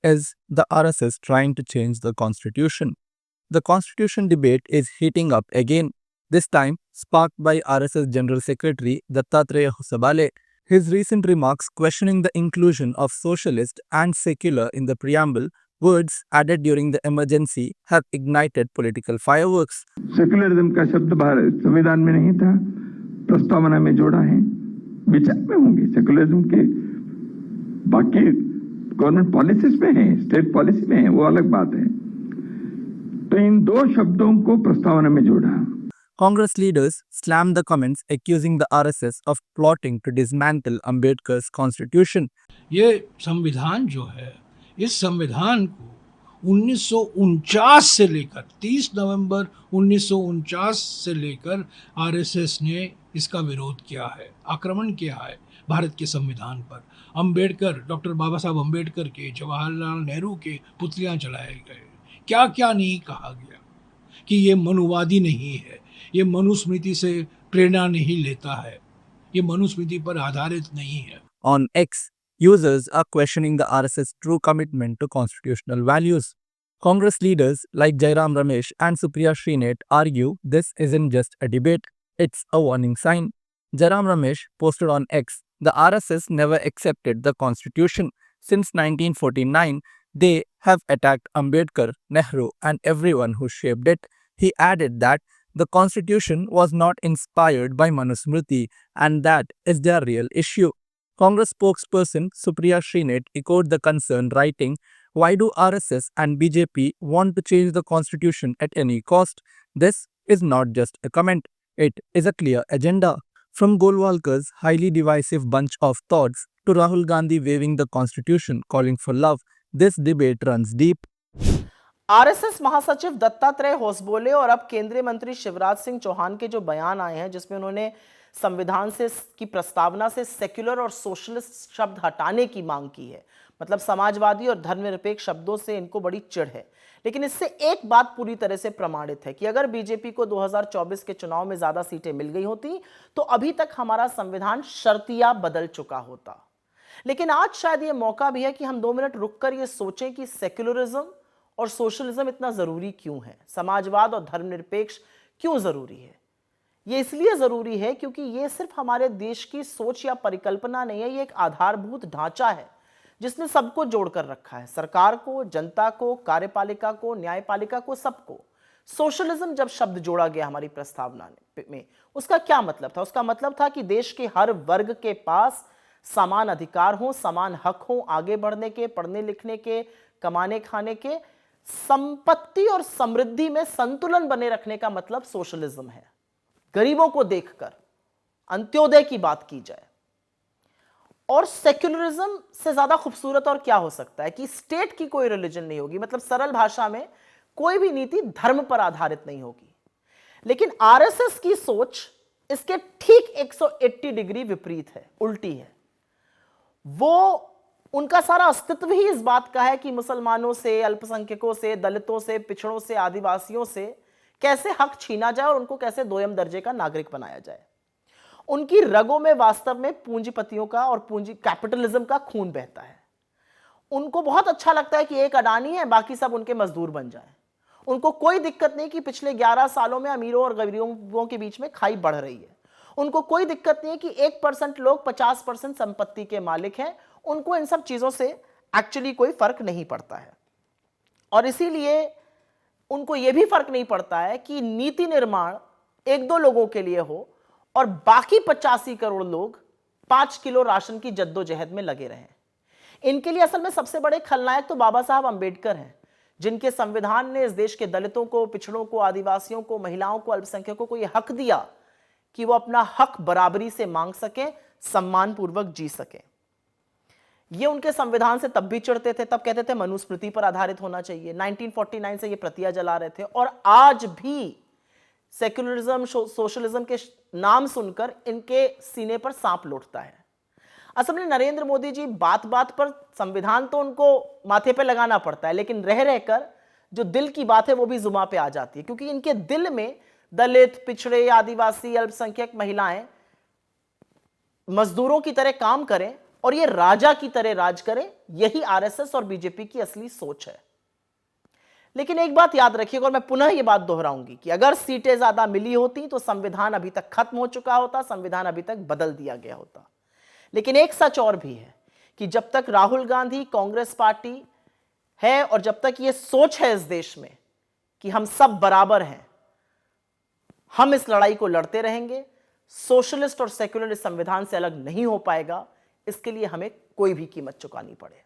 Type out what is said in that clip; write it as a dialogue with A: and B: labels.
A: Is the RSS trying to change the constitution? The constitution debate is heating up again, this time sparked by RSS General Secretary Dattatreya Hosabale. His recent remarks questioning the inclusion of socialist and secular in the preamble, words added during the emergency, have ignited political fireworks.
B: Secularism का शब्द भारत संविधान में नहीं था, प्रस्तावना में जोड़ा है, विचार में होंगे सेक्युलरिज्म के, बाकी गवर्नमेंट पॉलिसीज में है, स्टेट पॉलिसी में है, वो अलग बात है। तो इन दो शब्दों को प्रस्तावना में जोड़ा।
A: Congress leaders slammed the comments accusing the RSS of plotting to dismantle Ambedkar's constitution.
C: ये संविधान जो है, इस संविधान को 1949 से लेकर 30 नवंबर 1949 से लेकर आरएसएस ने इसका विरोध किया है, आक्रमण किया है भारत के संविधान पर। अंबेडकर, डॉक्टर बाबा साहब अंबेडकर के, जवाहरलाल नेहरू के पुतलियां जलाए गए। क्या क्या नहीं कहा गया कि ये मनुवादी नहीं है, ये मनुस्मृति से प्रेरणा नहीं लेता है, ये मनुस्मृति पर आधारित नहीं है।
A: On X, users are questioning the RSS true commitment to constitutional values. Congress leaders like Jairam Ramesh and Supriya Shrinate argue this isn't just a debate, it's a warning sign. Jairam Ramesh posted on X, the RSS never accepted the constitution. Since 1949, they have attacked Ambedkar, Nehru, and everyone who shaped it. He added that the constitution was not inspired by Manusmriti, and that is their real issue. Congress spokesperson Supriya Shrinate echoed the concern, writing, "Why do RSS and BJP want to change the constitution at any cost? This is not just a comment, it is a clear agenda." From Golwalkar's highly divisive bunch of thoughts to Rahul Gandhi waving the constitution calling for love, this debate runs deep.
D: RSS महासचिव दत्तात्रेय होसबोले और अब केंद्रीय मंत्री शिवराज सिंह चौहान के जो बयान आए हैं, जिसमें उन्होंने संविधान से की प्रस्तावना से सेक्युलर और सोशलिस्ट शब्द हटाने की मांग की है, मतलब समाजवादी और धर्मनिरपेक्ष शब्दों से इनको बड़ी चिढ़ है। लेकिन इससे एक बात पूरी तरह से प्रमाणित है कि अगर बीजेपी को 2024 के चुनाव में ज्यादा सीटें मिल गई होती तो अभी तक हमारा संविधान शर्तिया बदल चुका होता। लेकिन आज शायद यह मौका भी है कि हम 2 मिनट रुककर यह सोचें कि सेक्युलरिज्म और सोशलिज्म इतना जरूरी क्यों है, समाजवाद और धर्मनिरपेक्ष क्यों जरूरी है। ये इसलिए जरूरी है क्योंकि ये सिर्फ हमारे देश की सोच या परिकल्पना नहीं है, ये एक आधारभूत ढांचा है जिसने सबको जोड़कर रखा है, सरकार को, जनता को, कार्यपालिका को, न्यायपालिका को, सबको। सोशलिज्म जब शब्द जोड़ा गया हमारी प्रस्तावना में, उसका क्या मतलब था? उसका मतलब था कि देश के हर वर्ग के पास समान अधिकार हो, समान हक हो, आगे बढ़ने के, पढ़ने लिखने के, कमाने खाने के, संपत्ति और समृद्धि में संतुलन बने रखने का मतलब सोशलिज्म है। गरीबों को देखकर अंत्योदय की बात की जाए। और सेक्युलरिज्म से ज्यादा खूबसूरत और क्या हो सकता है कि स्टेट की कोई रिलीजन नहीं होगी, मतलब सरल भाषा में कोई भी नीति धर्म पर आधारित नहीं होगी। लेकिन आरएसएस की सोच इसके ठीक 180 डिग्री विपरीत है, उल्टी है। वो उनका सारा अस्तित्व ही इस बात का है कि मुसलमानों से, अल्पसंख्यकों से, दलितों से, पिछड़ों से, आदिवासियों से कैसे हक छीना जाए और उनको कैसे दोयम दर्जे का नागरिक बनाया जाए। उनकी रगों में वास्तव में पूंजीपतियों का और कैपिटलिज्म का खून बहता है। उनको बहुत अच्छा लगता है कि एक अडानी है, बाकी सब उनके मजदूर बन जाएं। उनको कोई दिक्कत नहीं कि पिछले 11 सालों में अमीरों और गरीबों के बीच में खाई बढ़ रही है। उनको कोई दिक्कत नहीं है कि 1% लोग 50% संपत्ति के मालिक हैं। उनको इन सब चीजों से एक्चुअली कोई फर्क नहीं पड़ता है। और इसीलिए उनको यह भी फर्क नहीं पड़ता है कि नीति निर्माण 1-2 लोगों के लिए हो और बाकी 85 करोड़ लोग 5 किलो राशन की जद्दोजहद में लगे रहें। इनके लिए असल में सबसे बड़े खलनायक तो बाबा साहब अंबेडकर हैं, जिनके संविधान ने इस देश के दलितों को, पिछड़ों को, आदिवासियों को, महिलाओं को, अल्पसंख्यकों को यह हक दिया कि वो अपना हक बराबरी से मांग सकें, सम्मानपूर्वक जी सकें। ये उनके संविधान से तब भी चिढ़ते थे, तब कहते थे मनुस्मृति पर आधारित होना चाहिए। 1949 से ये प्रतिया जला रहे थे और आज भी सेक्युलरिज्म, सोशलिज्म के नाम सुनकर इनके सीने पर सांप लौटता है। असल में नरेंद्र मोदी जी बात बात पर संविधान तो उनको माथे पे लगाना पड़ता है, लेकिन रह रहकर जो दिल की बात है वो भी जुबान पे आ जाती है, क्योंकि इनके दिल में दलित, पिछड़े, आदिवासी, अल्पसंख्यक, महिलाएं मजदूरों की तरह काम करें और ये राजा की तरह राज करें, यही आरएसएस और बीजेपी की असली सोच है। लेकिन एक बात याद रखिएगा, और मैं पुनः ये बात दोहराऊंगी कि अगर सीटें ज्यादा मिली होती तो संविधान अभी तक खत्म हो चुका होता, संविधान अभी तक बदल दिया गया होता। लेकिन एक सच और भी है कि जब तक राहुल गांधी कांग्रेस पार्टी है और जब तक ये सोच है इस देश में कि हम सब बराबर हैं, हम इस लड़ाई को लड़ते रहेंगे। सोशलिस्ट और सेक्युलर इस संविधान से अलग नहीं हो पाएगा, इसके लिए हमें कोई भी कीमत चुकानी पड़े।